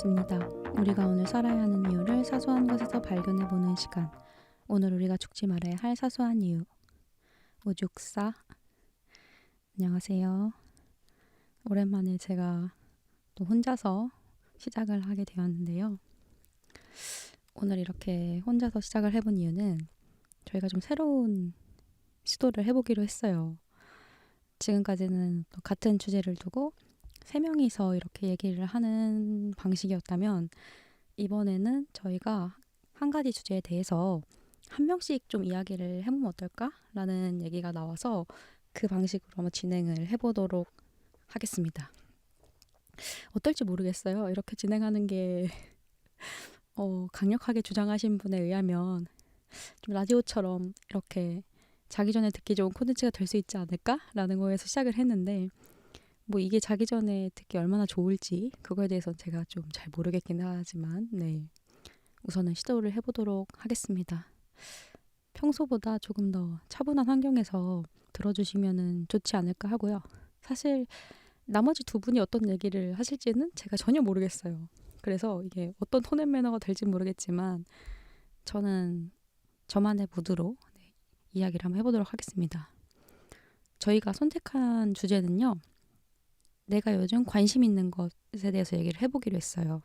반갑습니다. 우리가 오늘 살아야 하는 이유를 사소한 것에서 발견해보는 시간. 오늘 우리가 죽지 말아야 할 사소한 이유. 오죽사. 안녕하세요. 오랜만에 제가 또 혼자서 시작을 하게 되었는데요. 오늘 이렇게 혼자서 시작을 해본 이유는 저희가 좀 새로운 시도를 해보기로 했어요. 지금까지는 또 같은 주제를 두고 3명이서 이렇게 얘기를 하는 방식이었다면 이번에는 저희가 한 가지 주제에 대해서 한 명씩 좀 이야기를 해보면 어떨까라는 얘기가 나와서 그 방식으로 한번 진행을 해보도록 하겠습니다. 어떨지 모르겠어요. 이렇게 진행하는 게 강력하게 주장하신 분에 의하면 좀 라디오처럼 이렇게 자기 전에 듣기 좋은 콘텐츠가 될 수 있지 않을까라는 거에서 시작을 했는데 뭐 이게 자기 전에 듣기 얼마나 좋을지 그거에 대해서는 제가 좀 잘 모르겠긴 하지만 우선은 시도를 해보도록 하겠습니다. 평소보다 조금 더 차분한 환경에서 들어주시면 좋지 않을까 하고요. 사실 나머지 두 분이 어떤 얘기를 하실지는 제가 전혀 모르겠어요. 그래서 이게 어떤 톤 앤 매너가 될지 모르겠지만 저는 저만의 무드로 이야기를 한번 해보도록 하겠습니다. 저희가 선택한 주제는요. 내가 요즘 관심 있는 것에 대해서 얘기를 해보기로 했어요.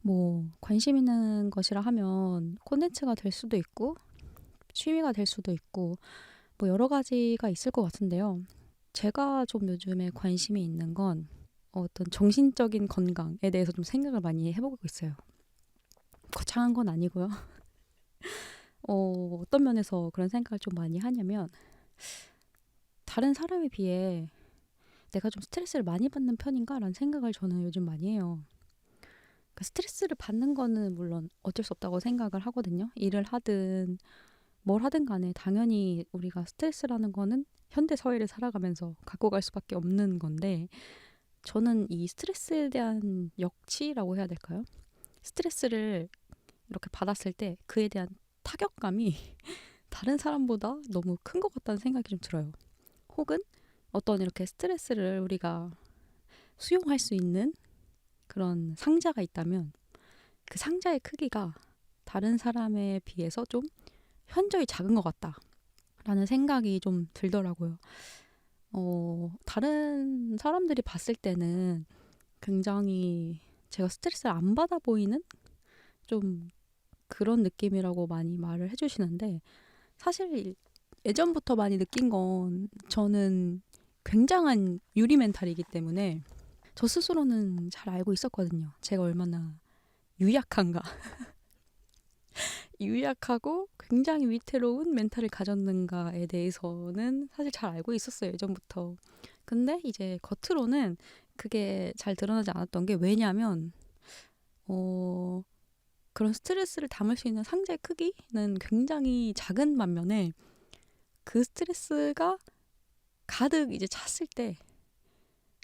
뭐 관심 있는 것이라 하면 콘텐츠가 될 수도 있고 취미가 될 수도 있고 뭐 여러 가지가 있을 것 같은데요. 제가 좀 요즘에 관심이 있는 건 어떤 정신적인 건강에 대해서 좀 생각을 많이 해보고 있어요. 거창한 건 아니고요. 어떤 면에서 그런 생각을 좀 많이 하냐면 다른 사람에 비해 내가 좀 스트레스를 많이 받는 편인가? 라는 생각을 저는 요즘 많이 해요. 그러니까 스트레스를 받는 거는 물론 어쩔 수 없다고 생각을 하거든요. 일을 하든 뭘 하든 간에 당연히 우리가 스트레스라는 거는 현대 사회를 살아가면서 갖고 갈 수밖에 없는 건데 저는 이 스트레스에 대한 역치라고 해야 될까요? 스트레스를 이렇게 받았을 때 그에 대한 타격감이 다른 사람보다 너무 큰 것 같다는 생각이 좀 들어요. 혹은 어떤 이렇게 스트레스를 우리가 수용할 수 있는 그런 상자가 있다면 그 상자의 크기가 다른 사람에 비해서 좀 현저히 작은 것 같다라는 생각이 좀 들더라고요. 다른 사람들이 봤을 때는 굉장히 제가 스트레스를 안 받아 보이는 좀 그런 느낌이라고 많이 말을 해주시는데 사실 예전부터 많이 느낀 건 저는 굉장한 유리 멘탈이기 때문에 저 스스로는 잘 알고 있었거든요. 제가 얼마나 유약한가. 유약하고 굉장히 위태로운 멘탈을 가졌는가에 대해서는 사실 잘 알고 있었어요. 예전부터. 근데 이제 겉으로는 그게 잘 드러나지 않았던 게 왜냐면 그런 스트레스를 담을 수 있는 상자의 크기는 굉장히 작은 반면에 그 스트레스가 가득 이제 찼을 때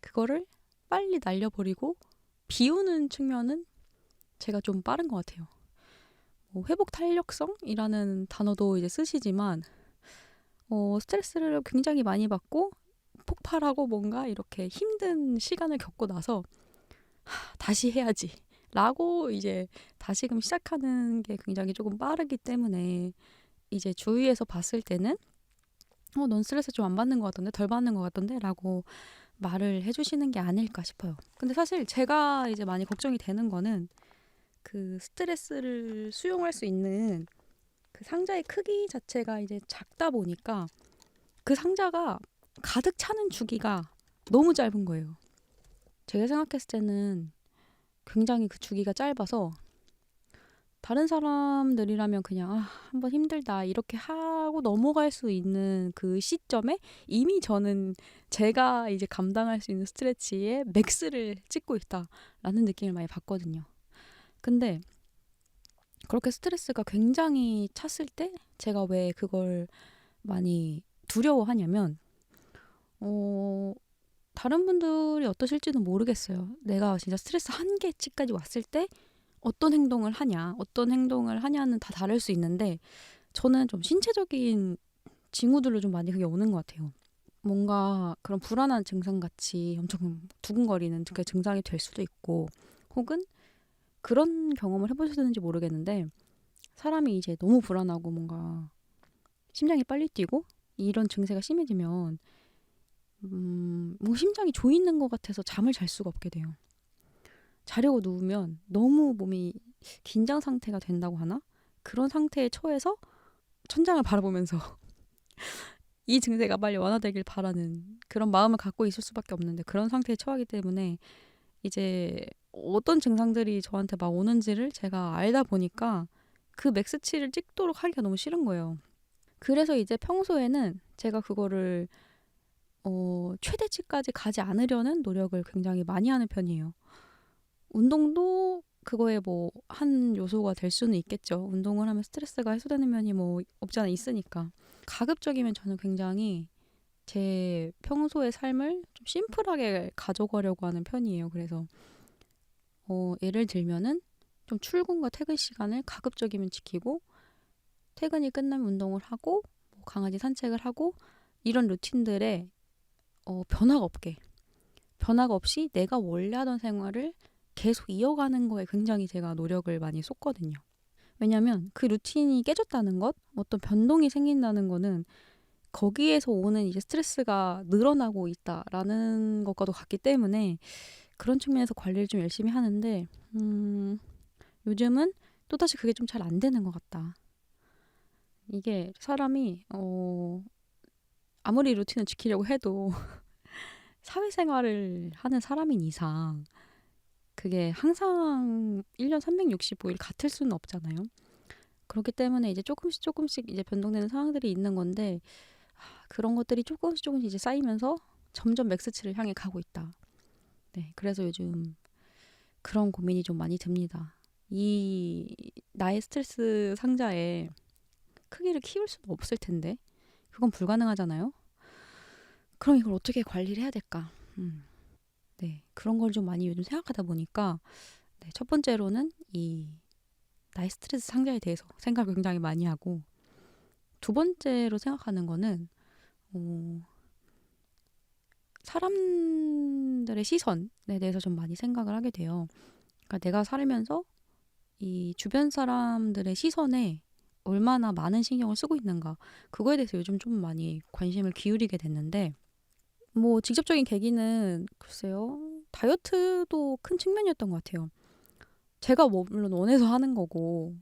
그거를 빨리 날려버리고 비우는 측면은 제가 좀 빠른 것 같아요. 회복 탄력성이라는 단어도 이제 쓰시지만 스트레스를 굉장히 많이 받고 폭발하고 뭔가 이렇게 힘든 시간을 겪고 나서 다시 해야지 라고 이제 다시금 시작하는 게 굉장히 조금 빠르기 때문에 이제 주위에서 봤을 때는 넌 스트레스 좀 안 받는 것 같던데 덜 받는 것 같던데 라고 말을 해주시는 게 아닐까 싶어요. 근데 사실 제가 이제 많이 걱정이 되는 거는 그 스트레스를 수용할 수 있는 그 상자의 크기 자체가 이제 작다 보니까 그 상자가 가득 차는 주기가 너무 짧은 거예요. 제가 생각했을 때는 굉장히 그 주기가 짧아서 다른 사람들이라면 그냥 한번 힘들다 이렇게 하고 넘어갈 수 있는 그 시점에 이미 저는 제가 이제 감당할 수 있는 스트레치의 맥스를 찍고 있다라는 느낌을 많이 받거든요. 근데 그렇게 스트레스가 굉장히 찼을 때 제가 왜 그걸 많이 두려워하냐면 다른 분들이 어떠실지는 모르겠어요. 내가 진짜 스트레스 한계치까지 왔을 때 어떤 행동을 하냐는 다 다를 수 있는데 저는 좀 신체적인 징후들로 좀 많이 그게 오는 것 같아요. 뭔가 그런 불안한 증상같이 엄청 두근거리는 그 증상이 될 수도 있고 혹은 그런 경험을 해보셨는지 모르겠는데 사람이 이제 너무 불안하고 뭔가 심장이 빨리 뛰고 이런 증세가 심해지면 뭔가 심장이 조이는 것 같아서 잠을 잘 수가 없게 돼요. 자려고 누우면 너무 몸이 긴장 상태가 된다고 하나? 그런 상태에 처해서 천장을 바라보면서 이 증세가 빨리 완화되길 바라는 그런 마음을 갖고 있을 수밖에 없는데 그런 상태에 처하기 때문에 이제 어떤 증상들이 저한테 막 오는지를 제가 알다 보니까 그 맥스치를 찍도록 하기가 너무 싫은 거예요. 그래서 이제 평소에는 제가 그거를 최대치까지 가지 않으려는 노력을 굉장히 많이 하는 편이에요. 운동도 그거에 뭐 한 요소가 될 수는 있겠죠. 운동을 하면 스트레스가 해소되는 면이 뭐 없지 않아 있으니까. 가급적이면 저는 굉장히 제 평소의 삶을 좀 심플하게 가져가려고 하는 편이에요. 그래서 예를 들면은 좀 출근과 퇴근 시간을 가급적이면 지키고 퇴근이 끝나면 운동을 하고 뭐 강아지 산책을 하고 이런 루틴들에 변화가 없이 내가 원래 하던 생활을 계속 이어가는 거에 굉장히 제가 노력을 많이 쏟거든요. 왜냐하면 그 루틴이 깨졌다는 것, 어떤 변동이 생긴다는 거는 거기에서 오는 이제 스트레스가 늘어나고 있다라는 것과도 같기 때문에 그런 측면에서 관리를 좀 열심히 하는데 요즘은 또다시 그게 좀 잘 안 되는 것 같다. 이게 사람이 아무리 루틴을 지키려고 해도 사회생활을 하는 사람인 이상 그게 항상 1년 365일 같을 수는 없잖아요. 그렇기 때문에 이제 조금씩 이제 변동되는 상황들이 있는 건데 그런 것들이 조금씩 이제 쌓이면서 점점 맥스치를 향해 가고 있다. 네, 그래서 요즘 그런 고민이 좀 많이 듭니다. 이 나의 스트레스 상자에 크기를 키울 수도 없을 텐데 그건 불가능하잖아요. 그럼 이걸 어떻게 관리를 해야 될까? 네, 그런 걸 좀 많이 요즘 생각하다 보니까 네, 첫 번째로는 이 나의 스트레스 상자에 대해서 생각을 굉장히 많이 하고 두 번째로 생각하는 거는 사람들의 시선에 대해서 좀 많이 생각을 하게 돼요. 그러니까 내가 살면서 이 주변 사람들의 시선에 얼마나 많은 신경을 쓰고 있는가 그거에 대해서 요즘 좀 많이 관심을 기울이게 됐는데 뭐 직접적인 계기는 글쎄요 다이어트도 큰 측면이었던 것 같아요. 제가 뭐 물론 원해서 하는 거고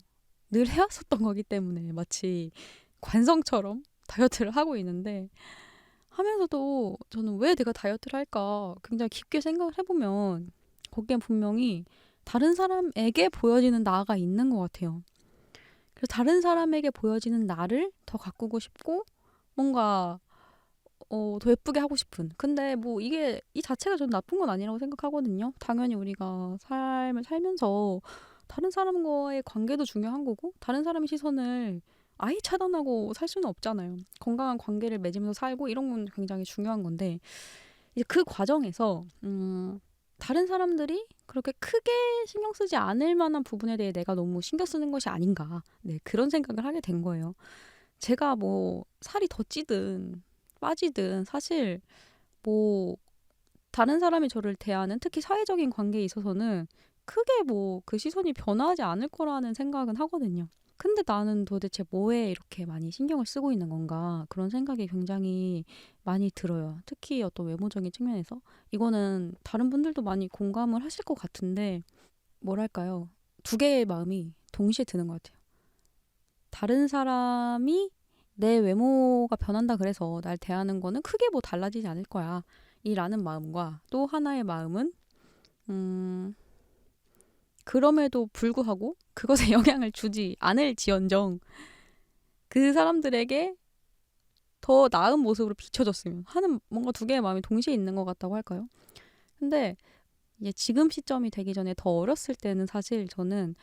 늘 해왔었던 거기 때문에 마치 관성처럼 다이어트를 하고 있는데 하면서도 저는 왜 내가 다이어트를 할까 굉장히 깊게 생각을 해보면 거기엔 분명히 다른 사람에게 보여지는 나가 있는 것 같아요. 그래서 다른 사람에게 보여지는 나를 더 가꾸고 싶고 뭔가 더 예쁘게 하고 싶은. 근데 뭐 이게 이 자체가 전 나쁜 건 아니라고 생각하거든요. 당연히 우리가 삶을 살면서 다른 사람과의 관계도 중요한 거고 다른 사람의 시선을 아예 차단하고 살 수는 없잖아요. 건강한 관계를 맺으면서 살고 이런 건 굉장히 중요한 건데 이제 그 과정에서 다른 사람들이 그렇게 크게 신경 쓰지 않을 만한 부분에 대해 내가 너무 신경 쓰는 것이 아닌가. 네, 그런 생각을 하게 된 거예요. 제가 뭐 살이 더 찌든 빠지든 사실 뭐 다른 사람이 저를 대하는 특히 사회적인 관계에 있어서는 크게 뭐 그 시선이 변하지 않을 거라는 생각은 하거든요. 근데 나는 도대체 뭐에 이렇게 많이 신경을 쓰고 있는 건가 그런 생각이 굉장히 많이 들어요. 특히 어떤 외모적인 측면에서 이거는 다른 분들도 많이 공감을 하실 것 같은데 뭐랄까요? 두 개의 마음이 동시에 드는 것 같아요. 다른 사람이 내 외모가 변한다 그래서 날 대하는 거는 크게 뭐 달라지지 않을 거야. 이라는 마음과 또 하나의 마음은 그럼에도 불구하고 그것에 영향을 주지 않을지언정 그 사람들에게 더 나은 모습으로 비춰졌으면 하는 뭔가 두 개의 마음이 동시에 있는 것 같다고 할까요? 근데 이제 지금 시점이 되기 전에 더 어렸을 때는 사실 저는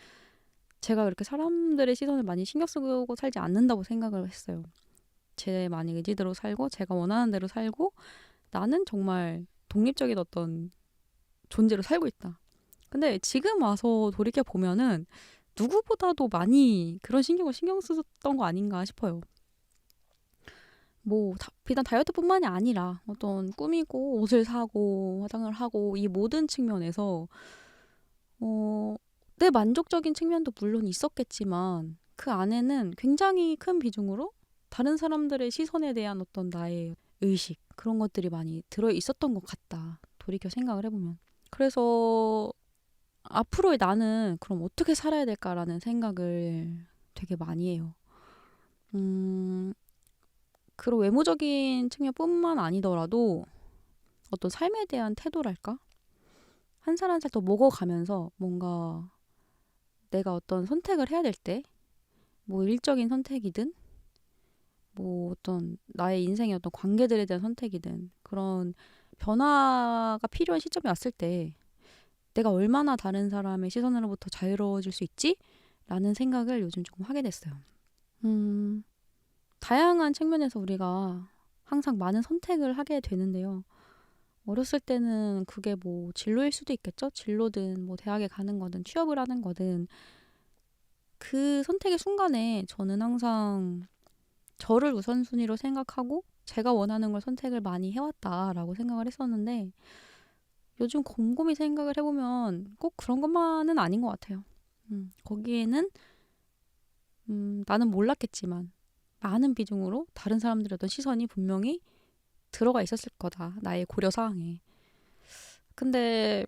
제가 그렇게 사람들의 시선을 많이 신경 쓰고 살지 않는다고 생각을 했어요. 제 만약 의지대로 살고 제가 원하는 대로 살고 나는 정말 독립적인 어떤 존재로 살고 있다. 근데 지금 와서 돌이켜 보면은 누구보다도 많이 그런 신경 썼던 거 아닌가 싶어요. 뭐 비단 다이어트뿐만이 아니라 어떤 꾸미고 옷을 사고 화장을 하고 이 모든 측면에서 어, 내 만족적인 측면도 물론 있었겠지만 그 안에는 굉장히 큰 비중으로 다른 사람들의 시선에 대한 어떤 나의 의식 그런 것들이 많이 들어 있었던 것 같다. 돌이켜 생각을 해보면. 그래서 앞으로의 나는 그럼 어떻게 살아야 될까라는 생각을 되게 많이 해요. 그런 외모적인 측면뿐만 아니더라도 어떤 삶에 대한 태도랄까? 한 살 한 살 더 먹어가면서 뭔가 내가 어떤 선택을 해야 될 때, 뭐 일적인 선택이든, 뭐 어떤 나의 인생의 어떤 관계들에 대한 선택이든 그런 변화가 필요한 시점이 왔을 때 내가 얼마나 다른 사람의 시선으로부터 자유로워질 수 있지? 라는 생각을 요즘 조금 하게 됐어요. 다양한 측면에서 우리가 항상 많은 선택을 하게 되는데요. 어렸을 때는 그게 뭐 진로일 수도 있겠죠? 진로든 뭐 대학에 가는 거든 취업을 하는 거든 그 선택의 순간에 저는 항상 저를 우선순위로 생각하고 제가 원하는 걸 선택을 많이 해왔다라고 생각을 했었는데 요즘 곰곰이 생각을 해보면 꼭 그런 것만은 아닌 것 같아요. 거기에는 나는 몰랐겠지만 많은 비중으로 다른 사람들의 어떤 시선이 분명히 들어가 있었을 거다. 나의 고려 사항에. 근데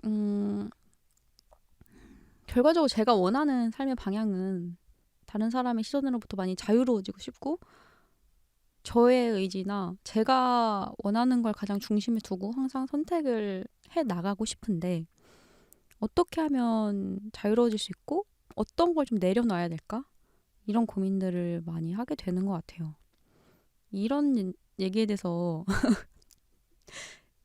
결과적으로 제가 원하는 삶의 방향은 다른 사람의 시선으로부터 많이 자유로워지고 싶고 저의 의지나 제가 원하는 걸 가장 중심에 두고 항상 선택을 해 나가고 싶은데 어떻게 하면 자유로워질 수 있고 어떤 걸 좀 내려놔야 될까? 이런 고민들을 많이 하게 되는 것 같아요. 이런 얘기에 대해서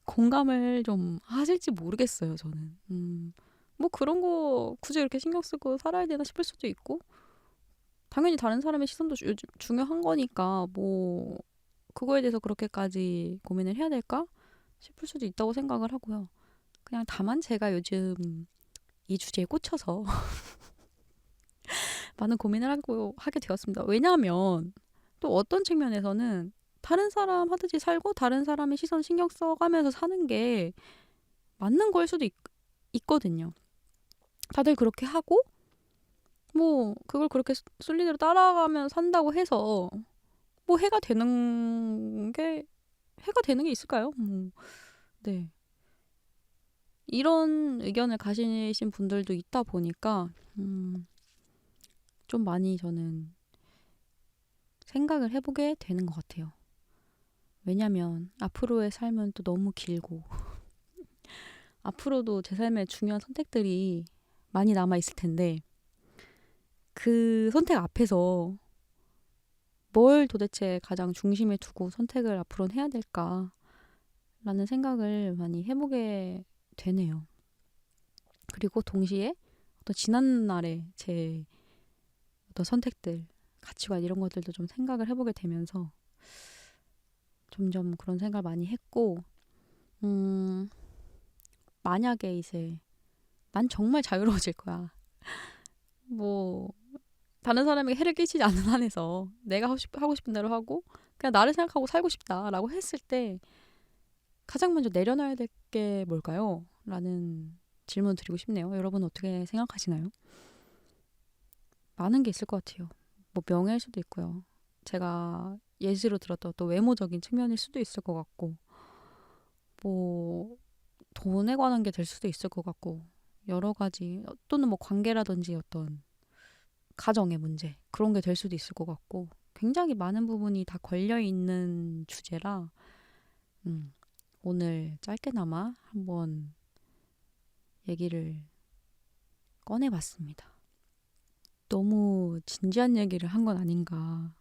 공감을 좀 하실지 모르겠어요, 저는. 뭐 그런 거 굳이 이렇게 신경 쓰고 살아야 되나 싶을 수도 있고 당연히 다른 사람의 시선도 요즘 중요한 거니까 뭐 그거에 대해서 그렇게까지 고민을 해야 될까 싶을 수도 있다고 생각을 하고요. 그냥 다만 제가 요즘 이 주제에 꽂혀서 많은 고민을 하게 되었습니다. 왜냐하면 또 어떤 측면에서는 다른 사람 하듯이 살고 다른 사람의 시선 신경 써가면서 사는 게 맞는 걸 수도 있거든요. 다들 그렇게 하고 뭐 그걸 그렇게 순리대로 따라가면 산다고 해서 뭐 해가 되는 게 있을까요? 네. 이런 의견을 가지신 분들도 있다 보니까 좀 많이 저는 생각을 해보게 되는 것 같아요. 왜냐면 앞으로의 삶은 또 너무 길고 앞으로도 제 삶에 중요한 선택들이 많이 남아 있을 텐데 그 선택 앞에서 뭘 도대체 가장 중심에 두고 선택을 앞으로는 해야 될까라는 생각을 많이 해보게 되네요. 그리고 동시에 어떤 지난날의 제 어떤 선택들, 가치관 이런 것들도 좀 생각을 해보게 되면서 점점 그런 생각을 많이 했고 만약에 이제 난 정말 자유로워질 거야. 뭐 다른 사람에게 해를 끼치지 않는 한에서 내가 하고 싶은 대로 하고 그냥 나를 생각하고 살고 싶다라고 했을 때 가장 먼저 내려놔야 될 게 뭘까요? 라는 질문 드리고 싶네요. 여러분은 어떻게 생각하시나요? 많은 게 있을 것 같아요. 뭐 명예일 수도 있고요. 제가 예시로 들었던 또 외모적인 측면일 수도 있을 것 같고 뭐 돈에 관한 게 될 수도 있을 것 같고 여러 가지 또는 뭐 관계라든지 어떤 가정의 문제 그런 게 될 수도 있을 것 같고 굉장히 많은 부분이 다 걸려 있는 주제라 오늘 짧게나마 한번 얘기를 꺼내봤습니다. 너무 진지한 얘기를 한 건 아닌가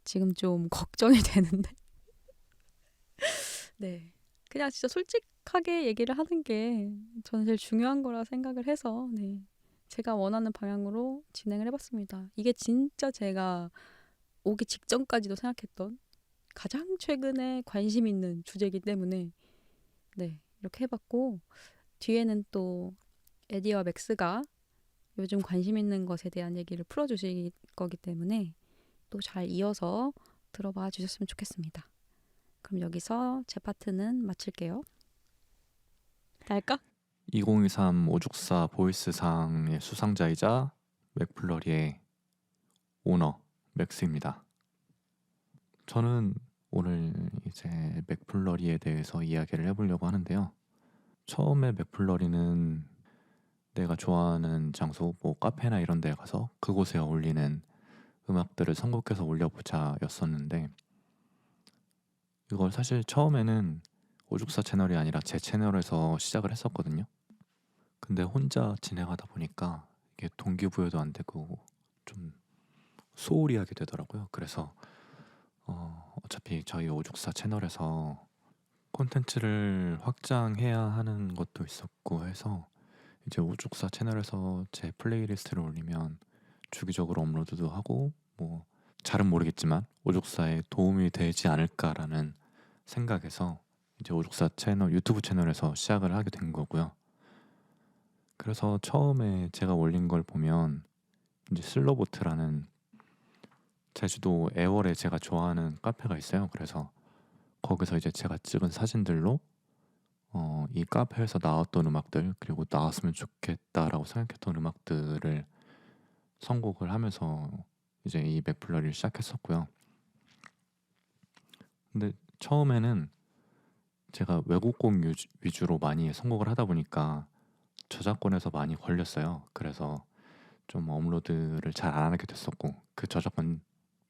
지금 좀 걱정이 되는데 네 그냥 진짜 솔직하게 얘기를 하는 게 저는 제일 중요한 거라 생각을 해서 네 제가 원하는 방향으로 진행을 해봤습니다. 이게 진짜 제가 오기 직전까지도 생각했던 가장 최근에 관심 있는 주제이기 때문에 네 이렇게 해봤고 뒤에는 또 에디와 맥스가 요즘 관심 있는 것에 대한 얘기를 풀어주실 거기 때문에 또 잘 이어서 들어봐 주셨으면 좋겠습니다. 그럼 여기서 제 파트는 마칠게요. 할까? 2023 오죽사 보이스상의 수상자이자 맥플러리의 오너 맥스입니다. 저는 오늘 이제 맥플러리에 대해서 이야기를 해보려고 하는데요. 처음에 맥플러리는 내가 좋아하는 장소, 뭐 카페나 이런 데 가서 그곳에 어울리는 음악들을 선곡해서 올려보자 였었는데, 이걸 사실 처음에는 오죽사 채널이 아니라 제 채널에서 시작을 했었거든요. 근데 혼자 진행하다 보니까 이게 동기부여도 안 되고 좀 소홀히 하게 되더라고요. 그래서 어차피 저희 오죽사 채널에서 콘텐츠를 확장해야 하는 것도 있었고 해서 이제 오죽사 채널에서 제 플레이리스트를 올리면 주기적으로 업로드도 하고, 뭐 잘은 모르겠지만 오죽사에 도움이 되지 않을까라는 생각에서 이제 오죽사 채널 유튜브 채널에서 시작을 하게 된 거고요. 그래서 처음에 제가 올린 걸 보면 이제 슬로보트라는 제주도 애월에 제가 좋아하는 카페가 있어요. 그래서 거기서 이제 제가 찍은 사진들로 이 카페에서 나왔던 음악들, 그리고 나왔으면 좋겠다라고 생각했던 음악들을 선곡을 하면서 이제 이 맥플러리를 시작했었고요. 근데 처음에는 제가 외국곡 위주로 많이 선곡을 하다 보니까 저작권에서 많이 걸렸어요. 그래서 좀 업로드를 잘 안 하게 됐었고, 그 저작권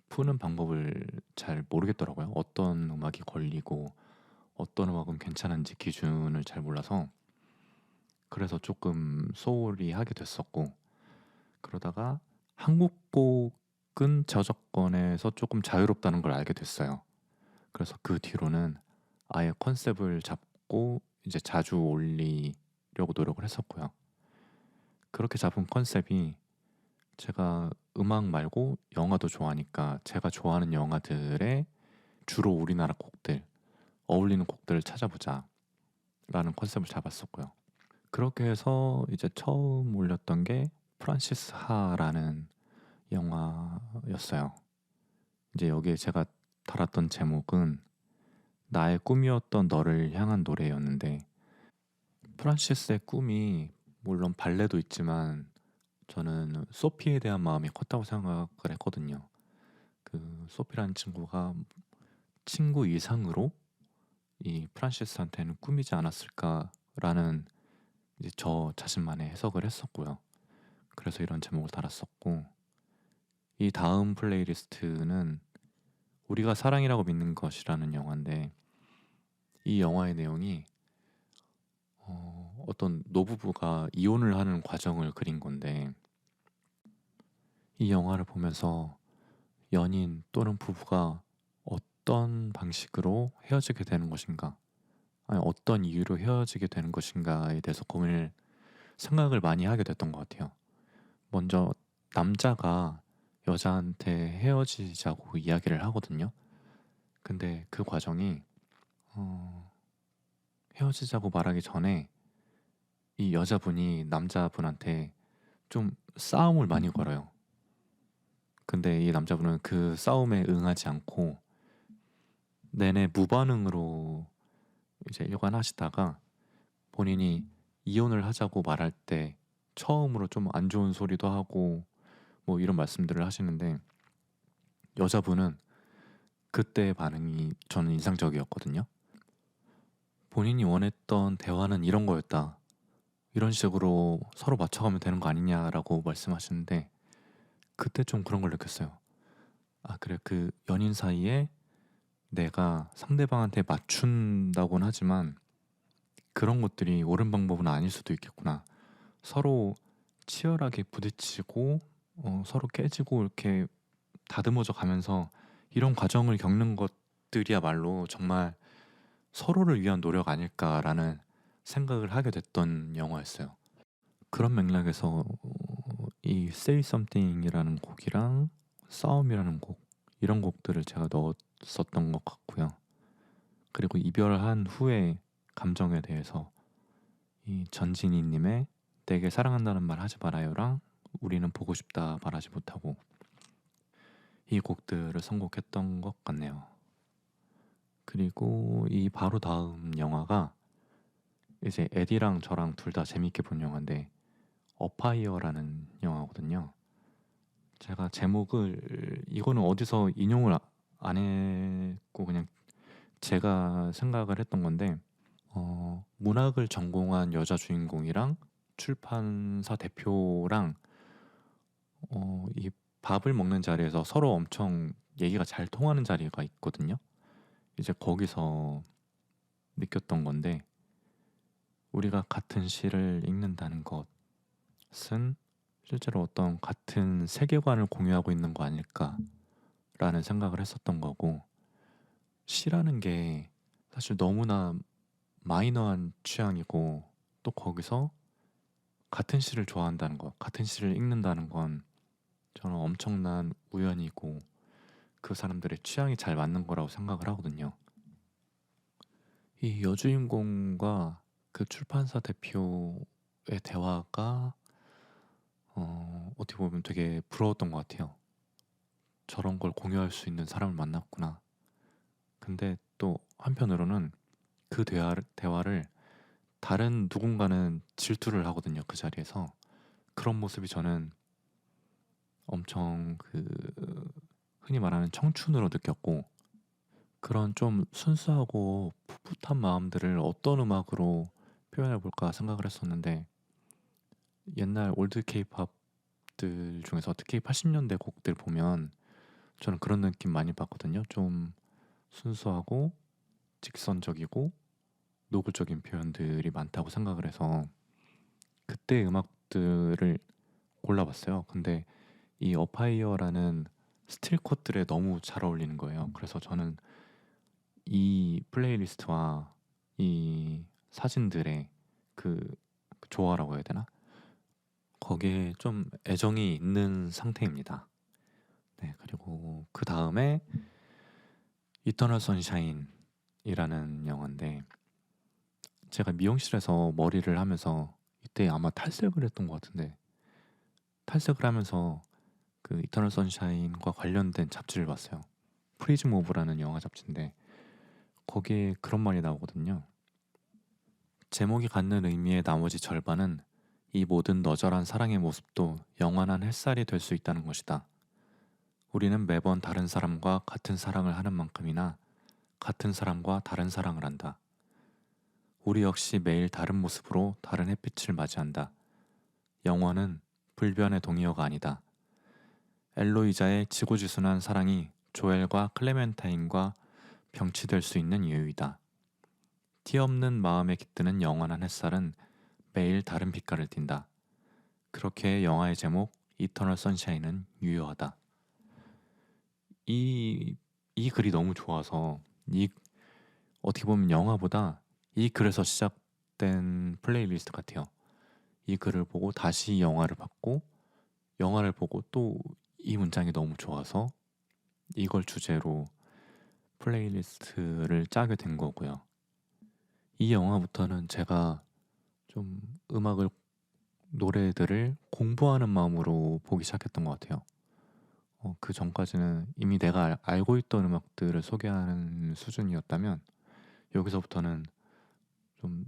푸는 방법을 잘 모르겠더라고요. 어떤 음악이 걸리고 어떤 음악은 괜찮은지 기준을 잘 몰라서, 그래서 조금 소홀히 하게 됐었고, 그러다가 한국 곡은 저작권에서 조금 자유롭다는 걸 알게 됐어요. 그래서 그 뒤로는 아예 컨셉을 잡고 이제 자주 올리려고 노력을 했었고요. 그렇게 잡은 컨셉이, 제가 음악 말고 영화도 좋아하니까 제가 좋아하는 영화들의 주로 우리나라 곡들, 어울리는 곡들을 찾아보자 라는 컨셉을 잡았었고요. 그렇게 해서 이제 처음 올렸던 게 프란시스 하라는 영화였어요. 이제 여기에 제가 달았던 제목은 나의 꿈이었던 너를 향한 노래였는데, 프란시스의 꿈이 물론 발레도 있지만 저는 소피에 대한 마음이 컸다고 생각을 했거든요. 그 소피라는 친구가 친구 이상으로 이 프란시스한테는 꿈이지 않았을까라는 이제 저 자신만의 해석을 했었고요. 그래서 이런 제목을 달았었고, 이 다음 플레이리스트는 우리가 사랑이라고 믿는 것이라는 영화인데, 이 영화의 내용이 어떤 노부부가 이혼을 하는 과정을 그린 건데, 이 영화를 보면서 연인 또는 부부가 어떤 방식으로 헤어지게 되는 것인가, 아니 어떤 이유로 헤어지게 되는 것인가에 대해서 생각을 많이 하게 됐던 것 같아요. 먼저 남자가 여자한테 헤어지자고 이야기를 하거든요. 근데 그 과정이 어, 헤어지자고 말하기 전에 이 여자분이 남자분한테 좀 싸움을 많이 걸어요. 근데 이 남자분은 그 싸움에 응하지 않고 내내 무반응으로 이제 일관하시다가, 본인이 이혼을 하자고 말할 때 처음으로 좀 안 좋은 소리도 하고 뭐 이런 말씀들을 하시는데, 여자분은 그때의 반응이 저는 인상적이었거든요. 본인이 원했던 대화는 이런 거였다, 이런 식으로 서로 맞춰가면 되는 거 아니냐라고 말씀하시는데, 그때 좀 그런 걸 느꼈어요. 아, 그래, 그 연인 사이에 내가 상대방한테 맞춘다고는 하지만 그런 것들이 옳은 방법은 아닐 수도 있겠구나. 서로 치열하게 부딪히고 서로 깨지고 이렇게 다듬어져 가면서 이런 과정을 겪는 것들이야말로 정말 서로를 위한 노력 아닐까라는 생각을 하게 됐던 영화였어요. 그런 맥락에서 이 Say Something이라는 곡이랑 싸움이라는 곡, 이런 곡들을 제가 넣었었던 것 같고요. 그리고 이별한 후의 감정에 대해서 이 전진희님의 내게 사랑한다는 말 하지 말아요랑 우리는 보고 싶다 말하지 못하고, 이 곡들을 선곡했던 것 같네요. 그리고 이 바로 다음 영화가 이제 에디랑 저랑 둘 다 재밌게 본 영화인데 어파이어라는 영화거든요. 제가 제목을 이거는 어디서 인용을 안 했고 그냥 제가 생각을 했던 건데 문학을 전공한 여자 주인공이랑 출판사 대표랑 이 밥을 먹는 자리에서 서로 엄청 얘기가 잘 통하는 자리가 있거든요. 이제 거기서 느꼈던 건데 우리가 같은 시를 읽는다는 것은 실제로 어떤 같은 세계관을 공유하고 있는 거 아닐까라는 생각을 했었던 거고 시라는 게 사실 너무나 마이너한 취향이고 또 거기서 같은 시를 좋아한다는 것, 같은 시를 읽는다는 건 저는 엄청난 우연이고 그 사람들의 취향이 잘 맞는 거라고 생각을 하거든요. 이 여주인공과 그 출판사 대표의 대화가 어떻게 보면 되게 부러웠던 것 같아요. 저런 걸 공유할 수 있는 사람을 만났구나. 근데 또 한편으로는 그 대화를 다른 누군가는 질투를 하거든요. 그 자리에서. 그런 모습이 저는 엄청 그 흔히 말하는 청춘으로 느꼈고 그런 좀 순수하고 풋풋한 마음들을 어떤 음악으로 표현해 볼까 생각을 했었는데 옛날 올드 케이팝들 중에서 특히 80년대 곡들 보면 저는 그런 느낌 많이 받거든요. 좀 순수하고 직선적이고 노골적인 표현들이 많다고 생각을 해서 그때 음악들을 골라봤어요. 근데 이 어파이어라는 스틸 컷들에 너무 잘 어울리는 거예요. 그래서 저는 이 플레이리스트와 이 사진들의 그 조화라고 해야 되나? 거기에 좀 애정이 있는 상태입니다. 네, 그리고 그 다음에 이터널 선샤인이라는 영화인데 제가 미용실에서 머리를 하면서 이때 아마 탈색을 했던 것 같은데 탈색을 하면서 그 이터널 선샤인과 관련된 잡지를 봤어요. 프리즘 오브라는 영화 잡지인데 거기에 그런 말이 나오거든요. 제목이 갖는 의미의 나머지 절반은 이 모든 너절한 사랑의 모습도 영원한 햇살이 될 수 있다는 것이다. 우리는 매번 다른 사람과 같은 사랑을 하는 만큼이나 같은 사람과 다른 사랑을 한다. 우리 역시 매일 다른 모습으로 다른 햇빛을 맞이한다. 영원은 불변의 동의어가 아니다. 엘로이자의 지고지순한 사랑이 조엘과 클레멘타인과 병치될 수 있는 이유이다. 티 없는 마음에 깃드는 영원한 햇살은 매일 다른 빛깔을 띈다. 그렇게 영화의 제목 이터널 선샤인은 유효하다. 이, 이 글이 너무 좋아서 어떻게 보면 영화보다 이 글에서 시작된 플레이리스트 같아요. 이 글을 보고 다시 영화를 봤고 영화를 보고 또 이 문장이 너무 좋아서 이걸 주제로 플레이리스트를 짜게 된 거고요. 이 영화부터는 제가 좀 노래들을 공부하는 마음으로 보기 시작했던 것 같아요. 그 전까지는 이미 내가 알고 있던 음악들을 소개하는 수준이었다면 여기서부터는 좀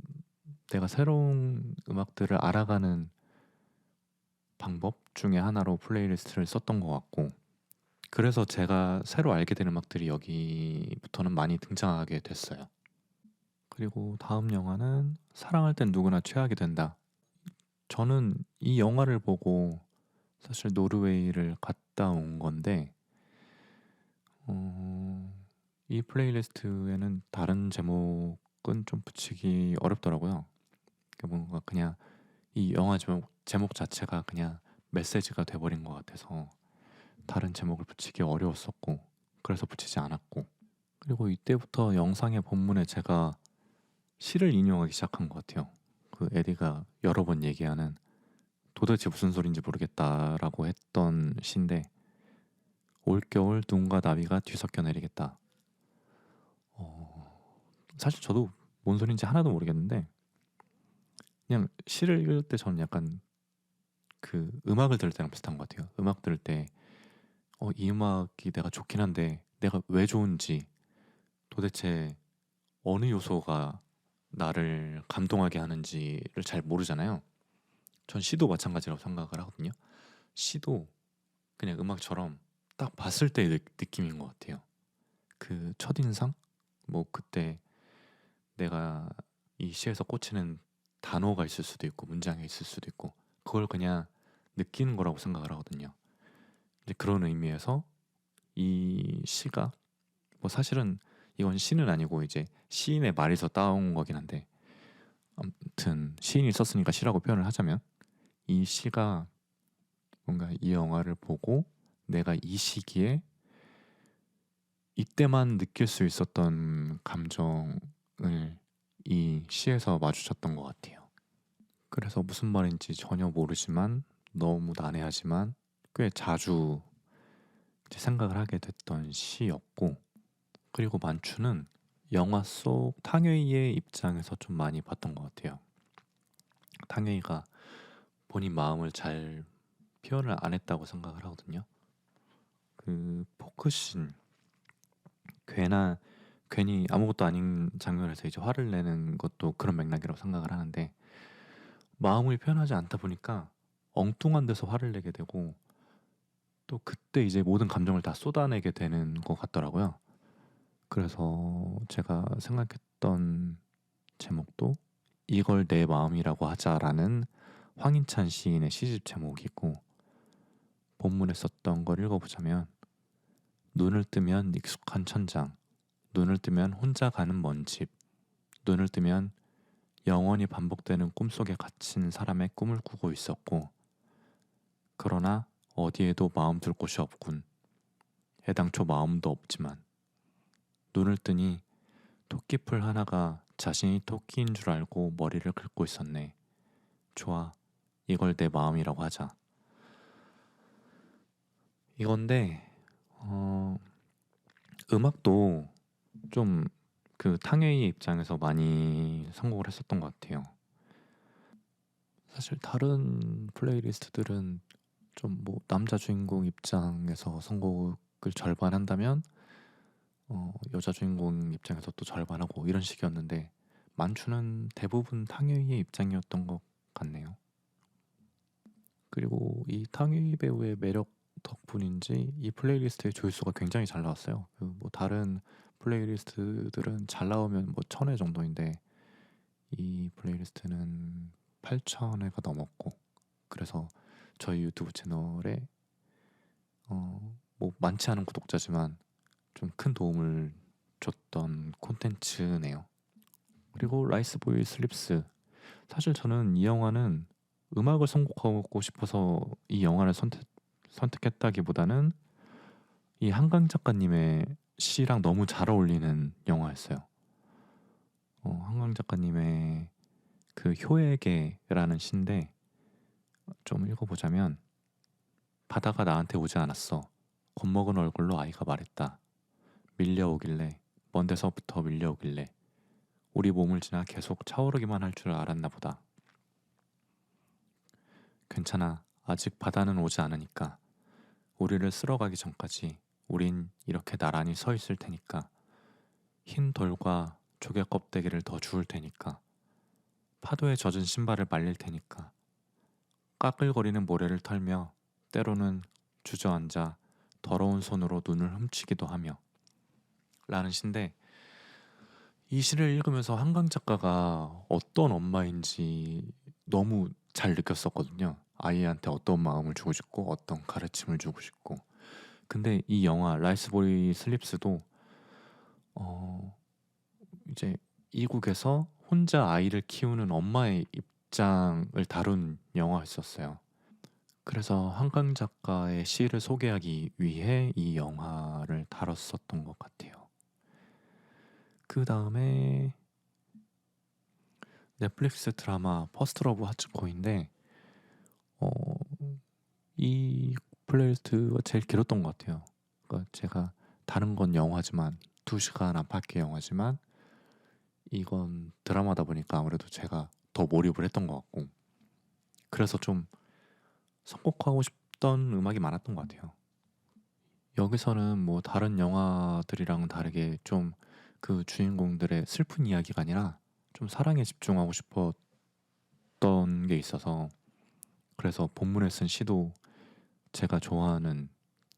내가 새로운 음악들을 알아가는 방법 중에 하나로 플레이리스트를 썼던 것 같고 그래서 제가 새로 알게 된 음악들이 여기부터는 많이 등장하게 됐어요. 그리고 다음 영화는 사랑할 땐 누구나 취하게 된다. 저는 이 영화를 보고 사실 노르웨이를 갔다 온 건데 이 플레이리스트에는 다른 제목은 좀 붙이기 어렵더라고요. 뭔가 그냥 이 영화 제목 자체가 그냥 메시지가 돼버린 것 같아서 다른 제목을 붙이기 어려웠었고 그래서 붙이지 않았고 그리고 이때부터 영상의 본문에 제가 시를 인용하기 시작한 것 같아요. 그 에디가 여러 번 얘기하는 도대체 무슨 소린지 모르겠다라고 했던 시인데 올겨울 눈과 나비가 뒤섞여 내리겠다. 사실 저도 뭔 소린지 하나도 모르겠는데 그냥 시를 읽을 때 저는 약간 그 음악을 들을 때랑 비슷한 것 같아요. 음악 들을 때 이 음악이 내가 좋긴 한데 내가 왜 좋은지 도대체 어느 요소가 나를 감동하게 하는지를 잘 모르잖아요. 전 시도 마찬가지라고 생각을 하거든요. 시도 그냥 음악처럼 딱 봤을 때 느낌인 것 같아요. 그 첫인상? 뭐 그때 내가 이 시에서 꽂히는 단어가 있을 수도 있고 문장이 있을 수도 있고 그걸 그냥 느끼는 거라고 생각을 하거든요. 이제 그런 의미에서 이 시가 뭐 사실은 이건 시는 아니고 이제 시인의 말에서 따온 거긴 한데 아무튼 시인이 썼으니까 시라고 표현을 하자면 이 시가 뭔가 이 영화를 보고 내가 이 시기에 이때만 느낄 수 있었던 감정을 이 시에서 마주쳤던 것 같아요. 그래서 무슨 말인지 전혀 모르지만 너무 난해하지만 꽤 자주 이제 생각을 하게 됐던 시였고, 그리고 만추는 영화 속 탕웨이의 입장에서 좀 많이 봤던 것 같아요. 탕웨이가 본인 마음을 잘 표현을 안 했다고 생각을 하거든요. 그 포크신 괜히 아무것도 아닌 장면에서 이제 화를 내는 것도 그런 맥락이라고 생각을 하는데 마음을 표현하지 않다 보니까 엉뚱한 데서 화를 내게 되고 또 그때 이제 모든 감정을 다 쏟아내게 되는 것 같더라고요. 그래서 제가 생각했던 제목도 이걸 내 마음이라고 하자라는 황인찬 시인의 시집 제목이고, 본문에 썼던 걸 읽어보자면 눈을 뜨면 익숙한 천장, 눈을 뜨면 혼자 가는 먼 집, 눈을 뜨면 영원히 반복되는 꿈속에 갇힌 사람의 꿈을 꾸고 있었고, 그러나 어디에도 마음 둘 곳이 없군. 애당초 마음도 없지만 눈을 뜨니 토끼풀 하나가 자신이 토끼인 줄 알고 머리를 긁고 있었네. 좋아, 이걸 내 마음이라고 하자. 이건데 음악도 좀 그 탕웨이의 입장에서 많이 선곡을 했었던 것 같아요. 사실 다른 플레이리스트들은 좀 뭐 남자 주인공 입장에서 선곡을 절반 한다면 여자 주인공 입장에서 또 절반하고 이런 식이었는데 만추는 대부분 탕웨이의 입장이었던 것 같네요. 그리고 이 탕웨이 배우의 매력 덕분인지 이 플레이리스트의 조회수가 굉장히 잘 나왔어요. 그 뭐 다른 플레이리스트들은 잘 나오면 뭐 1000회 정도인데 이 플레이리스트는 8000회가 넘었고, 그래서 저희 유튜브 채널에 뭐 많지 않은 구독자지만 좀 큰 도움을 줬던 콘텐츠네요. 그리고 라이스보이 슬립스, 사실 저는 이 영화는 음악을 선곡하고 싶어서 이 영화를 선택했다기보다는 이 한강 작가님의 시랑 너무 잘 어울리는 영화였어요. 한강 작가님의 그 효에게라는 시인데 좀 읽어보자면, 바다가 나한테 오지 않았어. 겁먹은 얼굴로 아이가 말했다. 밀려오길래, 먼 데서부터 밀려오길래 우리 몸을 지나 계속 차오르기만 할 줄 알았나 보다. 괜찮아. 아직 바다는 오지 않으니까. 우리를 쓸어가기 전까지 우린 이렇게 나란히 서 있을 테니까. 흰 돌과 조개 껍데기를 더 주울 테니까. 파도에 젖은 신발을 말릴 테니까. 까끌거리는 모래를 털며 때로는 주저앉아 더러운 손으로 눈을 훔치기도 하며, 라는 시인데, 이 시를 읽으면서 한강 작가가 어떤 엄마인지 너무 잘 느꼈었거든요. 아이한테 어떤 마음을 주고 싶고 어떤 가르침을 주고 싶고. 근데 이 영화 라이스보이 슬립스도 이제 이국에서 혼자 아이를 키우는 엄마의 입장을 다룬 영화였었어요. 그래서 한강 작가의 시를 소개하기 위해 이 영화를 다뤘었던 것 같아요. 그 다음에 넷플릭스 드라마 퍼스트 러브 하츠코인데 어, 이 플레이리스트가 제일 길었던 것 같아요. 그러니까 제가 다른 건 영화지만 2시간 안팎의 영화지만 이건 드라마다 보니까 아무래도 제가 더 몰입을 했던 것 같고, 그래서 좀 선곡하고 싶던 음악이 많았던 것 같아요. 여기서는 뭐 다른 영화들이랑 다르게 좀 그 주인공들의 슬픈 이야기가 아니라 좀 사랑에 집중하고 싶었던 게 있어서 그래서 본문에 쓴 시도 제가 좋아하는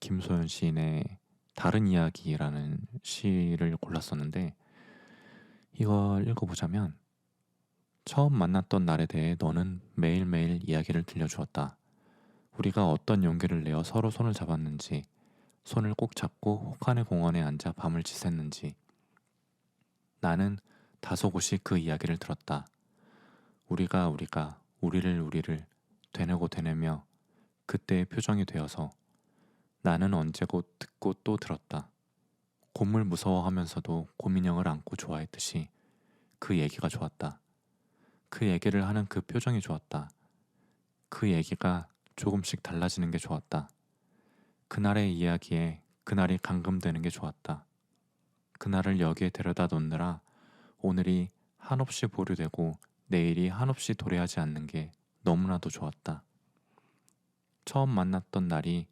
김소연 시인의 다른 이야기라는 시를 골랐었는데 이걸 읽어보자면 처음 만났던 날에 대해 너는 매일매일 이야기를 들려주었다. 우리가 어떤 용기를 내어 서로 손을 잡았는지 손을 꼭 잡고 혹한의 공원에 앉아 밤을 지샜는지 나는 다소곳이 그 이야기를 들었다. 우리가 우리를 되뇌고 되뇌며 그때의 표정이 되어서 나는 언제고 듣고 또 들었다. 곰을 무서워하면서도 곰인형을 안고 좋아했듯이 그 얘기가 좋았다. 그 얘기를 하는 그 표정이 좋았다. 그 얘기가 조금씩 달라지는 게 좋았다. 그날의 이야기에 그날이 감금되는 게 좋았다. 그날을 여기에 데려다 놓느라 오늘이 한없이 보류되고 내일이 한없이 도래하지 않는 게 너무나도 좋았다. 처음 만났던 날이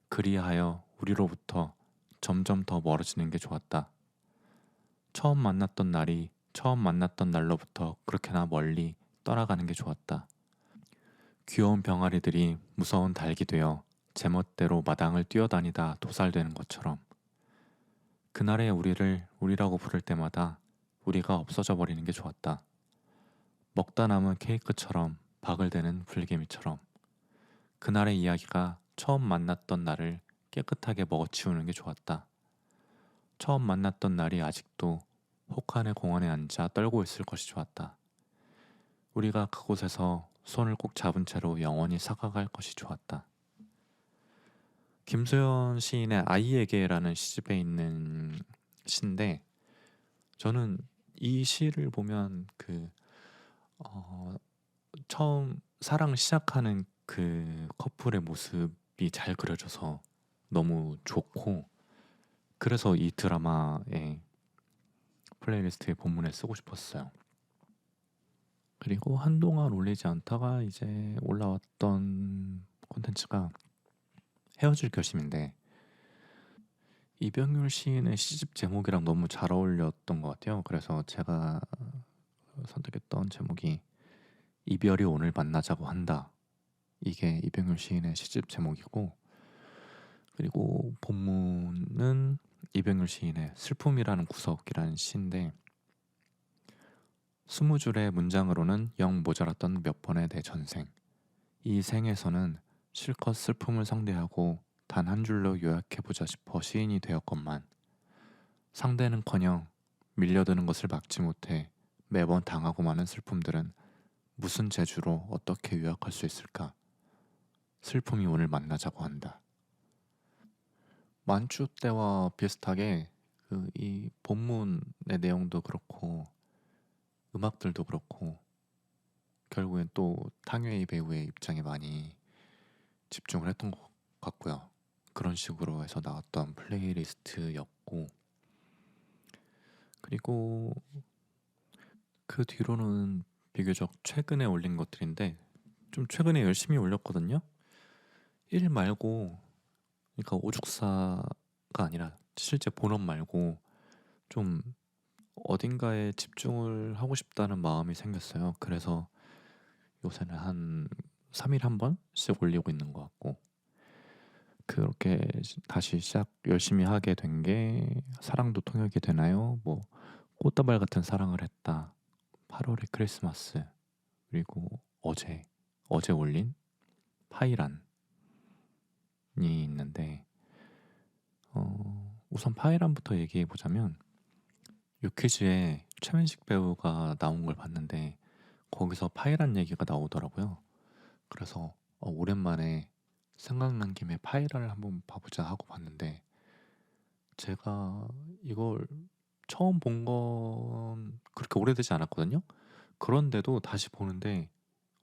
그리하여 우리로부터 점점 더 멀어지는 게 좋았다. 처음 만났던 날로부터 그렇게나 멀리 떠나가는 게 좋았다. 귀여운 병아리들이 무서운 닭이 되어 제멋대로 마당을 뛰어다니다 도살되는 것처럼 그날의 우리를 우리라고 부를 때마다 우리가 없어져 버리는 게 좋았다. 먹다 남은 케이크처럼 바글대는 불개미처럼 그날의 이야기가 처음 만났던 날을 깨끗하게 먹어치우는 게 좋았다. 처음 만났던 날이 아직도 혹한의 공원에 앉아 떨고 있을 것이 좋았다. 우리가 그곳에서 손을 꼭 잡은 채로 영원히 사과할 것이 좋았다. 김소연 시인의 아이에게라는 시집에 있는 시인데 저는 이 시를 보면 처음 사랑을 시작하는 그 커플의 모습이 잘 그려져서 너무 좋고 그래서 이 드라마의 플레이리스트에 본문에 쓰고 싶었어요. 그리고 한동안 올리지 않다가 이제 올라왔던 콘텐츠가 헤어질 결심인데 이병률 시인의 시집 제목이랑 너무 잘 어울렸던 것 같아요. 그래서 제가 선택했던 제목이 이별이 오늘 만나자고 한다. 이게 이병률 시인의 시집 제목이고 그리고 본문은 이병률 시인의 슬픔이라는 구석이라는 시인데 20줄의 문장으로는 영 모자랐던 몇 번의 내 전생 이 생에서는 실컷 슬픔을 상대하고 단 한 줄로 요약해보자 싶어 시인이 되었건만 상대는커녕 밀려드는 것을 막지 못해 매번 당하고 마는 슬픔들은 무슨 재주로 어떻게 요약할 수 있을까? 슬픔이 오늘 만나자고 한다. 만추 때와 비슷하게 이 본문의 내용도 그렇고 음악들도 그렇고 결국엔 또 탕웨이 배우의 입장에 많이 집중을 했던 것 같고요. 그런 식으로 해서 나왔던 플레이리스트였고 그리고 그 뒤로는 비교적 최근에 올린 것들인데 좀 최근에 열심히 올렸거든요. 일 말고 그러니까 오죽사가 아니라 실제 본업 말고 좀 어딘가에 집중을 하고 싶다는 마음이 생겼어요. 그래서 요새는 한 3일 한 번씩 올리고 있는 것 같고 그렇게 다시 시작 열심히 하게 된 게 사랑도 통역이 되나요? 뭐 꽃다발 같은 사랑을 했다. 8월의 크리스마스 그리고 어제 올린 파이란이 있는데 우선 파이란부터 얘기해 보자면 유퀴즈에 최민식 배우가 나온 걸 봤는데 거기서 파이란 얘기가 나오더라고요. 그래서 오랜만에 생각난 김에 파이란을 한번 봐보자 하고 봤는데 제가 이걸 처음 본 건 그렇게 오래되지 않았거든요. 그런데도 다시 보는데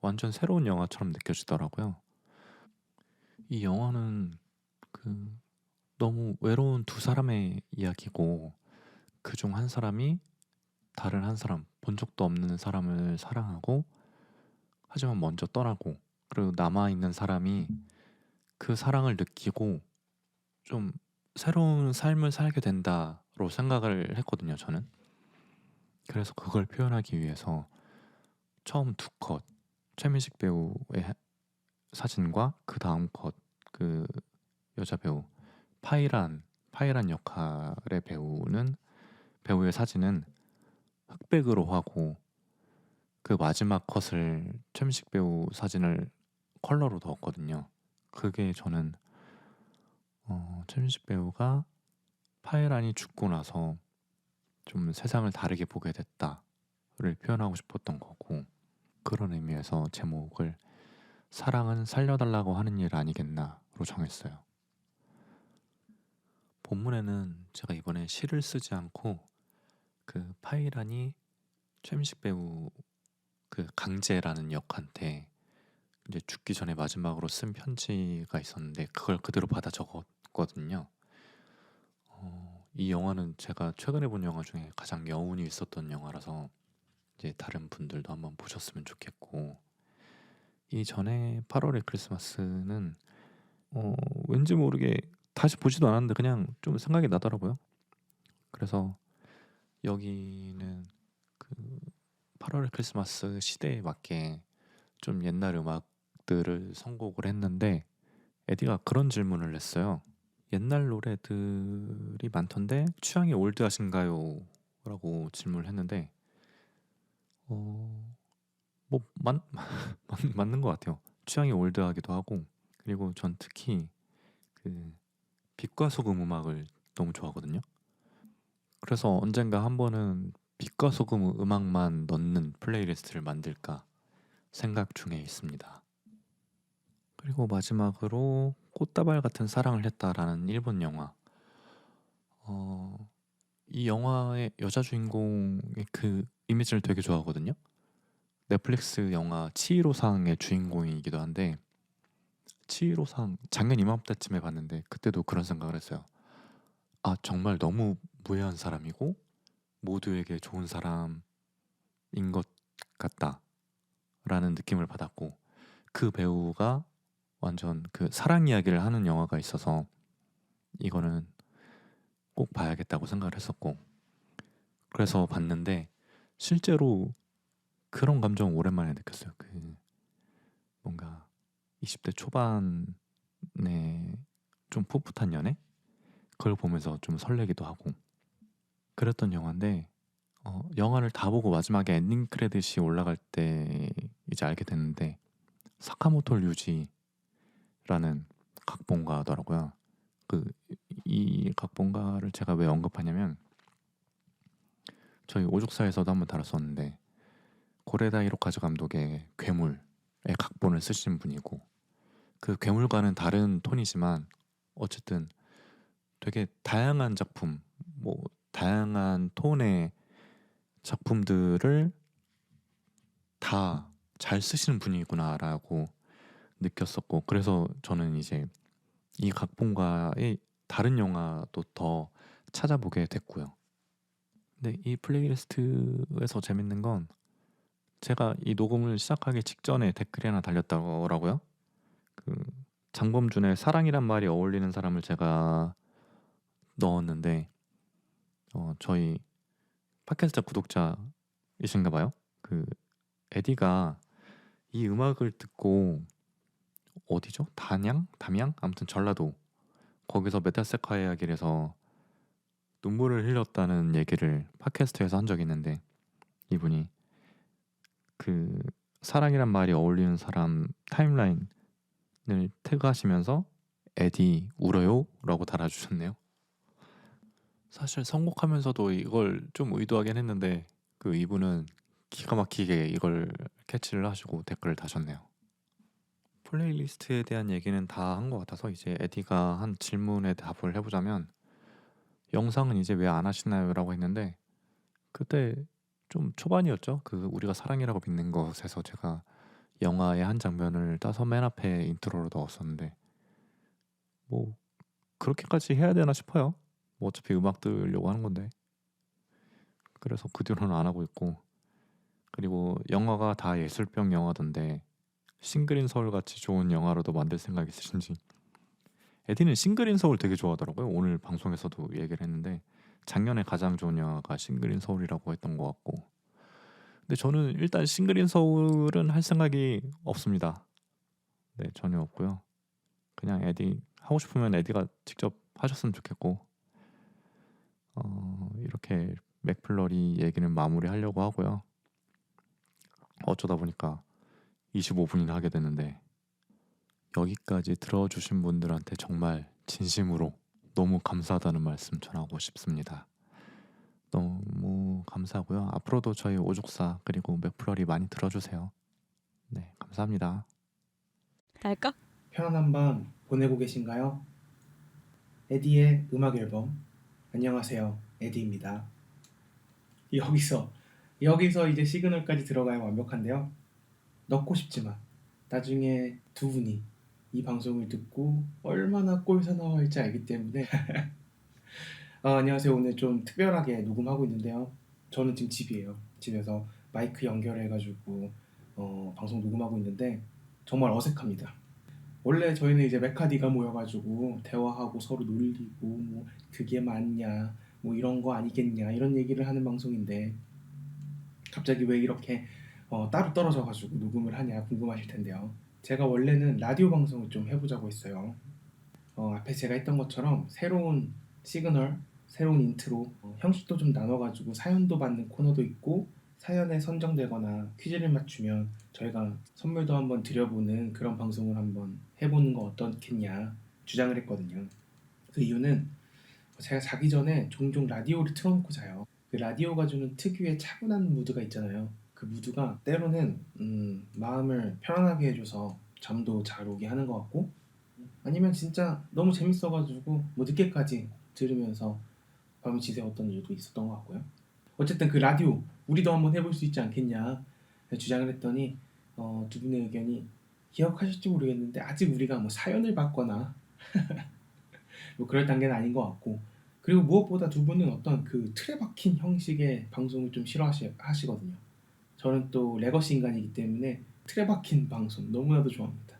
완전 새로운 영화처럼 느껴지더라고요. 이 영화는 그 너무 외로운 두 사람의 이야기고 그중 한 사람이 다른 한 사람, 본 적도 없는 사람을 사랑하고 하지만 먼저 떠나고 그리고 남아있는 사람이 그 사랑을 느끼고 좀 새로운 삶을 살게 된다로 생각을 했거든요, 저는. 그래서 그걸 표현하기 위해서 처음 두 컷, 최민식 배우의 사진과 그 다음 컷, 그 여자 배우 파이란 역할의 배우의 사진은 흑백으로 하고, 그 마지막 컷을 최민식 배우 사진을 컬러로 넣었거든요. 그게 저는 최민식 배우가 파이란이 죽고 나서 좀 세상을 다르게 보게 됐다를 표현하고 싶었던 거고, 그런 의미에서 제목을 사랑은 살려달라고 하는 일 아니겠나로 정했어요. 본문에는 제가 이번에 시를 쓰지 않고 그 파이란이 최민식 배우 그 강제라는 역한테 이제 죽기 전에 마지막으로 쓴 편지가 있었는데 그걸 그대로 받아 적었거든요. 이 영화는 제가 최근에 본 영화 중에 가장 여운이 있었던 영화라서 이제 다른 분들도 한번 보셨으면 좋겠고, 이전에 8월의 크리스마스는 왠지 모르게 다시 보지도 않았는데 그냥 좀 생각이 나더라고요. 그래서 여기는 그 8월의 크리스마스 시대에 맞게 좀 옛날 음악들을 선곡을 했는데, 에디가 그런 질문을 했어요. 옛날 노래들이 많던데 취향이 올드하신가요? 라고 질문을 했는데 뭐 맞는 것 같아요. 취향이 올드하기도 하고, 그리고 전 특히 그 빛과 소금 음악을 너무 좋아하거든요. 그래서 언젠가 한 번은 빛과 소금 음악만 넣는 플레이리스트를 만들까 생각 중에 있습니다. 그리고 마지막으로 꽃다발 같은 사랑을 했다라는 일본 영화. 이 영화의 여자 주인공의 그 이미지를 되게 좋아하거든요. 넷플릭스 영화 치히로상의 주인공이기도 한데, 치히로상 작년 이맘때쯤에 봤는데 그때도 그런 생각을 했어요. 아, 정말 너무 무해한 사람이고 모두에게 좋은 사람인 것 같다라는 느낌을 받았고, 그 배우가 완전 그 사랑 이야기를 하는 영화가 있어서 이거는 꼭 봐야겠다고 생각을 했었고, 그래서 봤는데 실제로 그런 감정 오랜만에 느꼈어요. 그 뭔가 20대 초반에 좀 풋풋한 연애? 그걸 보면서 좀 설레기도 하고 그랬던 영화인데, 영화를 다 보고 마지막에 엔딩 크레딧이 올라갈 때 이제 알게 됐는데 사카모토 류지라는 각본가더라고요. 그 이 각본가를 제가 왜 언급하냐면, 저희 오죽사에서도 한번 다뤘었는데 고레다 히로카즈 감독의 괴물의 각본을 쓰신 분이고, 그 괴물과는 다른 톤이지만 어쨌든 되게 다양한 작품, 뭐 다양한 톤의 작품들을 다 잘 쓰시는 분이구나라고 느꼈었고, 그래서 저는 이제 이 각본가의 다른 영화도 더 찾아보게 됐고요. 근데 이 플레이리스트에서 재밌는 건 제가 이 녹음을 시작하기 직전에 댓글이 하나 달렸더라고요. 그 장범준의 사랑이란 말이 어울리는 사람을 제가 넣었는데, 저희 팟캐스트 구독자이신가 봐요. 그 에디가 이 음악을 듣고 어디죠? 담양? 아무튼 전라도, 거기서 메탈세카 이야기를 해서 눈물을 흘렸다는 얘기를 팟캐스트에서 한 적이 있는데, 이분이 그 사랑이란 말이 어울리는 사람 타임라인을 태그하시면서 에디 울어요? 라고 달아주셨네요. 사실 선곡하면서도 이걸 좀 의도하긴 했는데 그 이분은 기가 막히게 이걸 캐치를 하시고 댓글을 다셨네요. 플레이리스트에 대한 얘기는 다 한 것 같아서 이제 에디가 한 질문에 답을 해보자면, 영상은 이제 왜 안 하시나요? 라고 했는데 그때 좀 초반이었죠. 그 우리가 사랑이라고 믿는 것에서 제가 영화의 한 장면을 따서 맨 앞에 인트로로 넣었었는데, 뭐 그렇게까지 해야 되나 싶어요. 뭐 어차피 음악 들으려고 하는 건데. 그래서 그 뒤로는 안 하고 있고, 그리고 영화가 다 예술병 영화던데 싱글인 서울 같이 좋은 영화로도 만들 생각 있으신지. 에디는 싱글인 서울 되게 좋아하더라고요. 오늘 방송에서도 얘기를 했는데 작년에 가장 좋은 영화가 싱글인 서울이라고 했던 것 같고, 근데 저는 일단 싱글인 서울은 할 생각이 없습니다. 네, 전혀 없고요. 그냥 에디 하고 싶으면 에디가 직접 하셨으면 좋겠고, 이렇게 맥플러리 얘기는 마무리하려고 하고요. 어쩌다 보니까 25분이나 하게 됐는데, 여기까지 들어주신 분들한테 정말 진심으로 너무 감사하다는 말씀 전하고 싶습니다. 너무 감사하고요. 앞으로도 저희 오죽사 그리고 맥플러리 많이 들어주세요. 네, 감사합니다. 날까? 편안한 밤 보내고 계신가요? 에디의 음악 앨범. 안녕하세요, 에디입니다. 여기서 이제 시그널까지 들어가야 완벽한데요. 넣고 싶지만 나중에 두 분이 이 방송을 듣고 얼마나 꼴사나워할지 알기 때문에 안녕하세요. 오늘 좀 특별하게 녹음하고 있는데요. 저는 지금 집이에요. 집에서 마이크 연결해가지고 방송 녹음하고 있는데 정말 어색합니다. 원래 저희는 이제 메카디가 모여가지고 대화하고 서로 놀리고 뭐 그게 맞냐 뭐 이런 거 아니겠냐 이런 얘기를 하는 방송인데 갑자기 왜 이렇게 따로 떨어져가지고 녹음을 하냐 궁금하실 텐데요. 제가 원래는 라디오 방송을 좀 해보자고 했어요. 앞에 제가 했던 것처럼 새로운 시그널, 새로운 인트로, 형식도 좀 나눠가지고 사연도 받는 코너도 있고 사연에 선정되거나 퀴즈를 맞추면 저희가 선물도 한번 드려보는 그런 방송을 한번 해보는 거 어떻겠냐 주장을 했거든요. 그 이유는 제가 자기 전에 종종 라디오를 틀어놓고 자요. 그 라디오가 주는 특유의 차분한 무드가 있잖아요. 그 무드가 때로는 마음을 편안하게 해줘서 잠도 잘 오게 하는 것 같고, 아니면 진짜 너무 재밌어가지고 뭐 늦게까지 들으면서 밤을 지새웠던 일도 있었던 것 같고요. 어쨌든 그 라디오 우리도 한번 해볼 수 있지 않겠냐 주장을 했더니 두 분의 의견이 기억하실지 모르겠는데 아직 우리가 뭐 사연을 받거나 뭐 그럴 단계는 아닌 것 같고, 그리고 무엇보다 두 분은 어떤 그 틀에 박힌 형식의 방송을 좀 싫어하시거든요. 저는 또 레거시 인간이기 때문에 틀에 박힌 방송 너무나도 좋아합니다.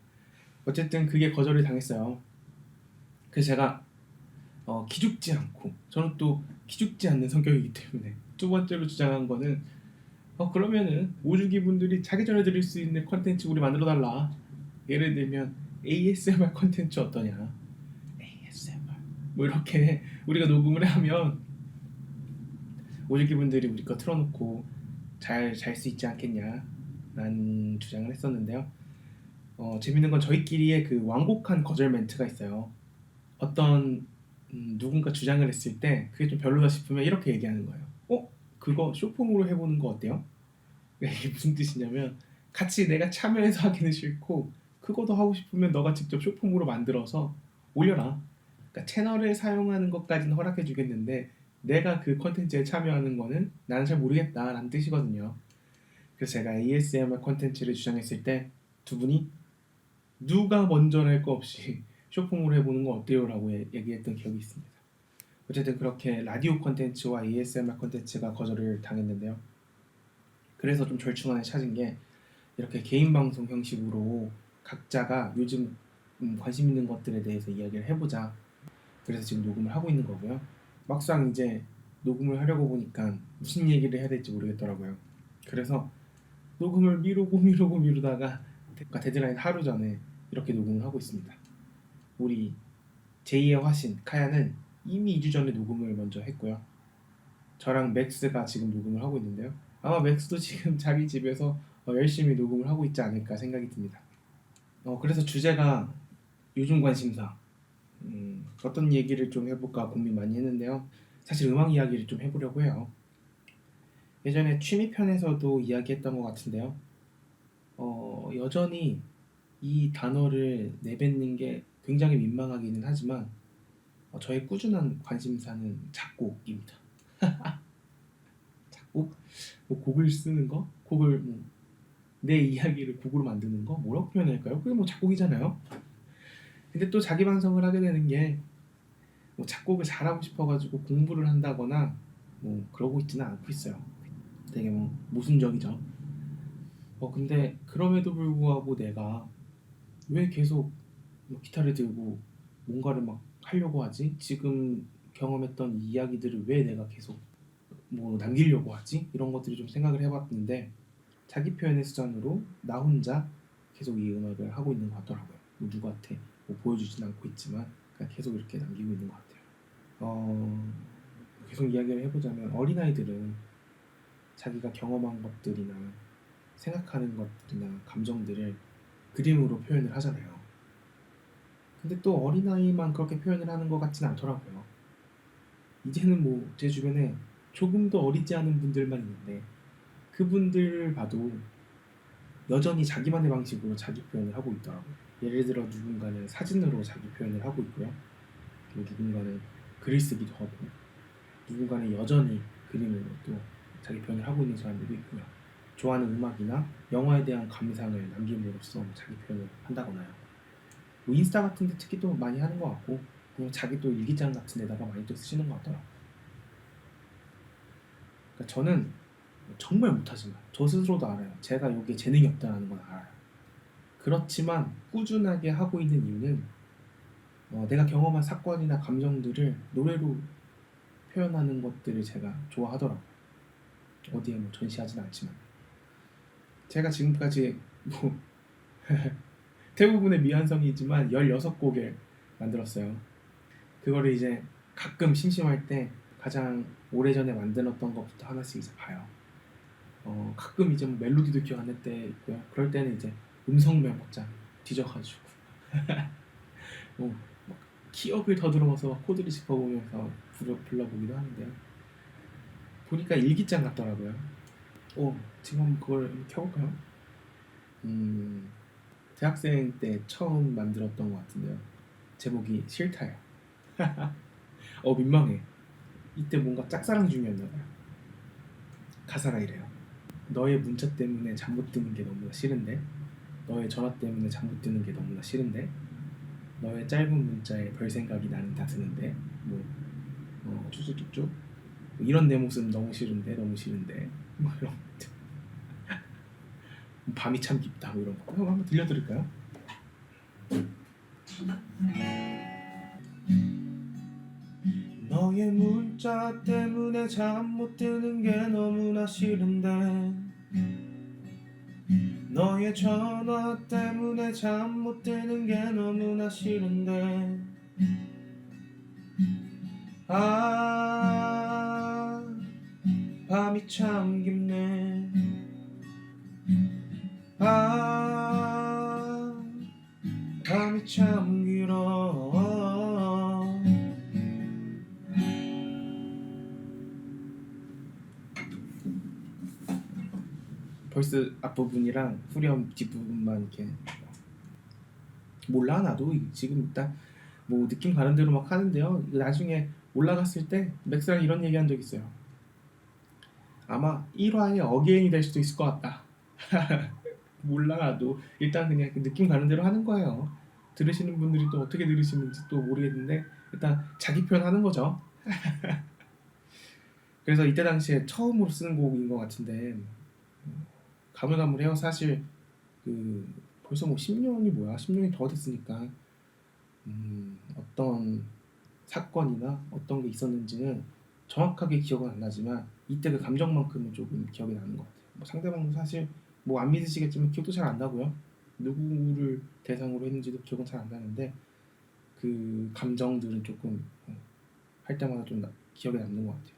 어쨌든 그게 거절을 당했어요. 그래서 제가 기죽지 않고, 저는 또 기죽지 않는 성격이기 때문에 두 번째로 주장한 거는 그러면은 오주기 분들이 자기 전에 들을 수 있는 컨텐츠 우리 만들어 달라. 예를 들면 ASMR 컨텐츠 어떠냐, ASMR 뭐 이렇게 우리가 녹음을 하면 오주기 분들이 우리 거 틀어놓고 잘 잘 수 있지 않겠냐 라는 주장을 했었는데요. 재밌는 건 저희끼리의 그 완곡한 거절 멘트가 있어요. 어떤 누군가 주장을 했을 때 그게 좀 별로다 싶으면 이렇게 얘기하는 거예요. 그거 쇼폼으로 해보는 거 어때요? 이게 무슨 뜻이냐면 같이 내가 참여해서 하기는 싫고 그거도 하고 싶으면 너가 직접 쇼폼으로 만들어서 올려라. 그러니까 채널을 사용하는 것까지는 허락해 주겠는데 내가 그 컨텐츠에 참여하는 거는 나는 잘 모르겠다라는 뜻이거든요. 그래서 제가 ASMR 컨텐츠를 주장했을 때 두 분이 누가 먼저랄 거 없이 쇼폼으로 해보는 거 어때요? 라고 얘기했던 기억이 있습니다. 어쨌든 그렇게 라디오 컨텐츠와 ASMR 컨텐츠가 거절을 당했는데요. 그래서 좀 절충안을 찾은 게 이렇게 개인 방송 형식으로 각자가 요즘 관심 있는 것들에 대해서 이야기를 해보자. 그래서 지금 녹음을 하고 있는 거고요. 막상 이제 녹음을 하려고 보니까 무슨 얘기를 해야 될지 모르겠더라고요. 그래서 녹음을 미루다가 데드라인 하루 전에 이렇게 녹음을 하고 있습니다. 우리 제2의 화신 카야는 이미 2주 전에 녹음을 먼저 했고요. 저랑 맥스가 지금 녹음을 하고 있는데요. 아마 맥스도 지금 자기 집에서 열심히 녹음을 하고 있지 않을까 생각이 듭니다. 그래서 주제가 요즘 관심사, 어떤 얘기를 좀 해볼까 고민 많이 했는데요. 사실 음악 이야기를 좀 해보려고 해요. 예전에 취미편에서도 이야기했던 것 같은데요. 여전히 이 단어를 내뱉는 게 굉장히 민망하기는 하지만 저의 꾸준한 관심사는 작곡입니다. 작곡? 뭐 곡을 쓰는 거? 곡을 내 이야기를 곡으로 만드는 거? 뭐라고 표현할까요? 그게 뭐 작곡이잖아요. 근데 또 자기 반성을 하게 되는 게 뭐 작곡을 잘하고 싶어가지고 공부를 한다거나 뭐 그러고 있지는 않고 있어요. 되게 뭐 모순적이죠. 근데 그럼에도 불구하고 내가 왜 계속 뭐 기타를 들고 뭔가를 막 하려고 하지? 지금 경험했던 이 이야기들을 왜 내가 계속 뭐 남기려고 하지? 이런 것들이 좀 생각을 해봤는데 자기 표현의 수단으로 나 혼자 계속 이 음악을 하고 있는 것 같더라고요. 뭐 누구한테 뭐 보여주진 않고 있지만 그냥 계속 이렇게 남기고 있는 것 같아요. 계속 이야기를 해보자면 어린아이들은 자기가 경험한 것들이나 생각하는 것들이나 감정들을 그림으로 표현을 하잖아요. 근데 또 어린아이만 그렇게 표현을 하는 것 같지는 않더라고요. 이제는 뭐 제 주변에 조금 더 어리지 않은 분들만 있는데 그분들을 봐도 여전히 자기만의 방식으로 자기 표현을 하고 있더라고요. 예를 들어 누군가는 사진으로 자기 표현을 하고 있고요. 또 누군가는 글을 쓰기도 하고 누군가는 여전히 그림으로 또 자기 표현을 하고 있는 사람들도 있고요. 좋아하는 음악이나 영화에 대한 감상을 남김으로써 자기 표현을 한다거나요. 뭐 인스타 같은 데 특히 또 많이 하는 것 같고 그냥 자기 또 일기장 같은 데다가 많이 또 쓰시는 것 같더라고요. 그러니까 저는 정말 못하지만 저 스스로도 알아요. 제가 여기에 재능이 없다는 건 알아요. 그렇지만 꾸준하게 하고 있는 이유는 내가 경험한 사건이나 감정들을 노래로 표현하는 것들을 제가 좋아하더라고요. 어디에 뭐 전시하진 않지만 제가 지금까지 뭐 대부분의 미완성이지만 16곡을 만들었어요. 그거를 이제 가끔 심심할 때 가장 오래전에 만들었던 것부터 하나씩 이제 봐요. 가끔 이제 뭐 멜로디도 기억 안 날 때 있고요. 그럴 때는 이제 음성 메모장 뒤져가지고 막 기억을 더듬어서 막 코드를 짚어보면서 불러보기도 하는데요. 보니까 일기장 같더라고요. 지금 한번 그걸 한번 켜볼까요? 대학생 때 처음 만들었던 것 같은데요. 제목이 싫다요. 민망해. 이때 뭔가 짝사랑 중이었나봐요. 가사가 이래요. 너의 문자 때문에 잠 못 드는 게 너무나 싫은데 너의 전화 때문에 잠 못 드는 게 너무나 싫은데 너의 짧은 문자에 별 생각이 나는 다 드는데 쭉쭉쭉쭉 이런 내 모습 너무 싫은데 뭐 이런 것들. 밤이 참 깊다 뭐 이런 거 한번 들려드릴까요? 너의 문자 때문에 잠 못 드는 게 너무나 싫은데 너의 전화 때문에 잠 못 드는 게 너무나 싫은데 밤이 참 깊네 밤이 참 길어 벌스 앞부분이랑 후렴 뒷부분만 이렇게 몰라 나도 지금 일단 뭐 느낌 가는 대로 막 하는데요. 나중에 올라갔을 때 맥스랑 이런 얘기 한 적 있어요. 아마 1화의 어게인이 될 수도 있을 것 같다. 몰라 나도 일단 그냥 느낌 가는 대로 하는 거예요. 들으시는 분들이 또 어떻게 들으시는지 또 모르겠는데 일단 자기 표현하는 거죠. 그래서 이때 당시에 처음으로 쓰는 곡인 것 같은데 가물가물해요. 사실 벌써 뭐 10년이 뭐야 10년이 더 됐으니까 어떤 사건이나 어떤 게 있었는지는 정확하게 기억은 안 나지만 이때 그 감정만큼은 조금 기억이 나는 것 같아요. 뭐 상대방도 사실 뭐 안 믿으시겠지만 기억도 잘 안 나고요. 누구를 대상으로 했는지도 기억은 잘 안 나는데 그 감정들은 조금 할 때마다 좀 기억에 남는 것 같아요.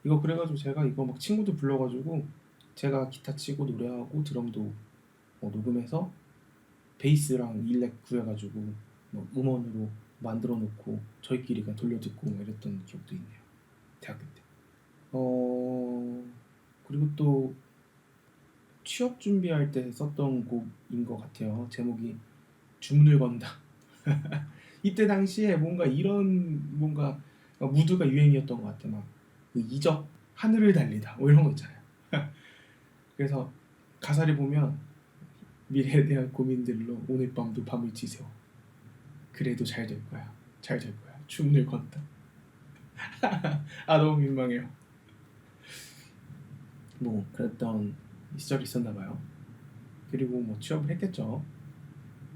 이거 그래가지고 제가 이거 막 친구들 불러가지고 제가 기타 치고 노래하고 드럼도 녹음해서 베이스랑 일렉 구해가지고 음원으로 만들어 놓고 저희끼리 그냥 돌려 듣고 이랬던 기억도 있네요. 대학교 때. 그리고 또 취업 준비할 때 썼던 곡인 것 같아요. 제목이 주문을 건다. 이때 당시에 뭔가 이런 뭔가 무드가 유행이었던 것 같아. 막그 이적 하늘을 달리다 뭐 이런 거 있잖아요. 그래서 가사를 보면 미래에 대한 고민들로 오늘 밤도 밤을 지새워. 그래도 잘 될 거야. 잘 될 거야. 주문을 건다. 너무 민망해요. 뭐 그랬던 시절이 있었나 봐요. 그리고 뭐 취업을 했겠죠.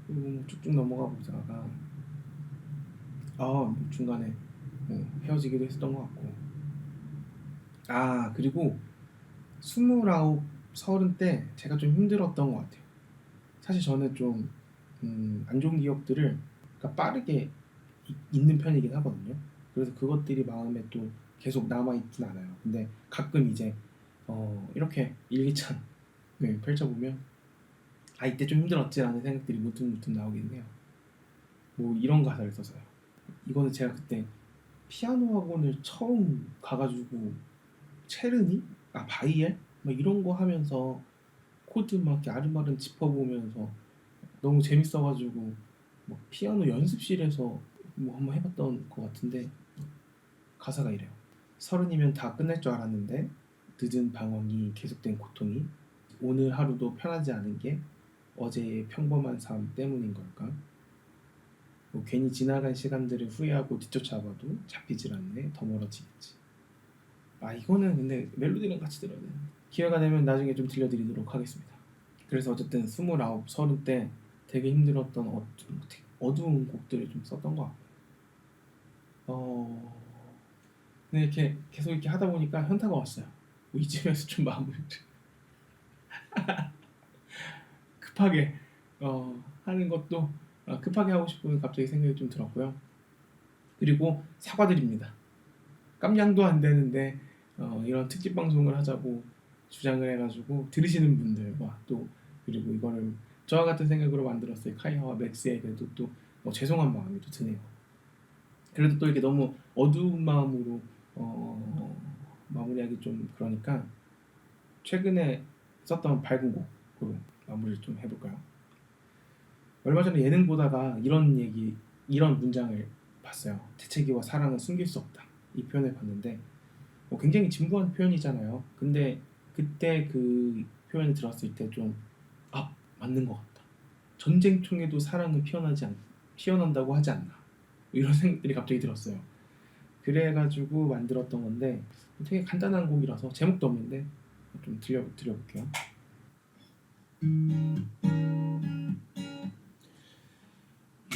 그리고 뭐 쭉쭉 넘어가 보다가 뭐 중간에 헤어지기도 했었던 것 같고. 아, 그리고 29, 30 때 제가 좀 힘들었던 것 같아요. 사실 저는 좀 안 좋은 기억들을 그러니까 빠르게 잊는 편이긴 하거든요. 그래서 그것들이 마음에 또 계속 남아있진 않아요. 근데 가끔 이제 이렇게 일기장을 펼쳐보면 아, 이때 좀 힘들었지라는 생각들이 문득문득 나오긴 해요. 뭐 이런 가사를 써서요. 이거는 제가 그때 피아노 학원을 처음 가가지고 체르니? 바이엘? 막 이런 거 하면서 코드 막 이렇게 아름아름 짚어보면서 너무 재밌어가지고 뭐 피아노 연습실에서 뭐 한번 해봤던 것 같은데 가사가 이래요. 30이면 다 끝날 줄 알았는데 늦은 방황이 계속된 고통이 오늘 하루도 편하지 않은 게 어제의 평범한 삶 때문인 걸까? 뭐 괜히 지나간 시간들을 후회하고 뒤쫓아봐도 잡히질 않네. 더 멀어지겠지. 아, 이거는 근데 멜로디랑 같이 들어야 돼. 기회가 되면 나중에 좀 들려드리도록 하겠습니다. 그래서 어쨌든 29, 30 때 되게 힘들었던 어두운 곡들을 좀 썼던 것 같고 근데 이렇게 계속 이렇게 하다 보니까 현타가 왔어요. 뭐 이쯤에서 좀 마무리를 급하게 하는 것도 급하게 하고 싶은 갑자기 생각이 좀 들었고요. 그리고 사과드립니다. 깜냥도 안 되는데 이런 특집 방송을 하자고 주장을 해가지고 들으시는 분들과 또 그리고 이거를 저와 같은 생각으로 만들었을 카이아와 맥스에게도 또 죄송한 마음이 또 드네요. 그래도 또 이렇게 너무 어두운 마음으로 마무리하기 좀 그러니까 최근에 썼던 밝은 곡으로 마무리를 좀 해볼까요? 얼마 전에 예능 보다가 이런 문장을 봤어요. 재채기와 사랑은 숨길 수 없다. 이 표현을 봤는데 굉장히 진부한 표현이잖아요. 근데 그때 그 표현을 들었을 때 좀 맞는 것 같다. 전쟁통에도 사랑은 피어난다고 하지 않나. 이런 생각들이 갑자기 들었어요. 그래가지고 만들었던 건데 되게 간단한 곡이라서 제목도 없는데 좀 들려볼게요.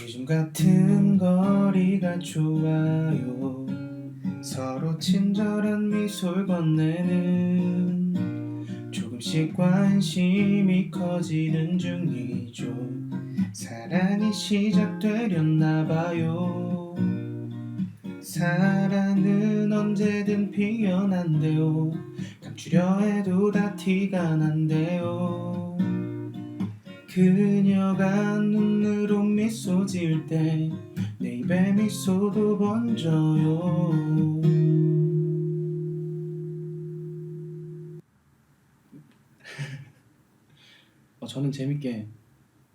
요즘 같은 거리가 좋아요. 서로 친절한 미소를 건네는 조금씩 관심이 커지는 중이죠. 사랑이 시작되렸나봐요. 사랑은 언제든 피어난대요. 감추려 해도 다 티가 난대요. 그녀가 눈으로 미소 지을 때 내 입에 미소도 번져요. 저는 재밌게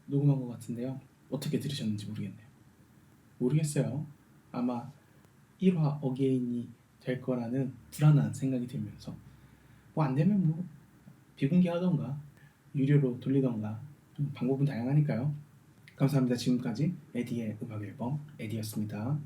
녹음한 것 같은데요. 어떻게 들으셨는지 모르겠어요. 아마 1화 어게인이 될 거라는 불안한 생각이 들면서 뭐 안 되면 뭐 비공개하던가 유료로 돌리던가 방법은 다양하니까요. 감사합니다. 지금까지 에디의 음악 앨범 에디였습니다.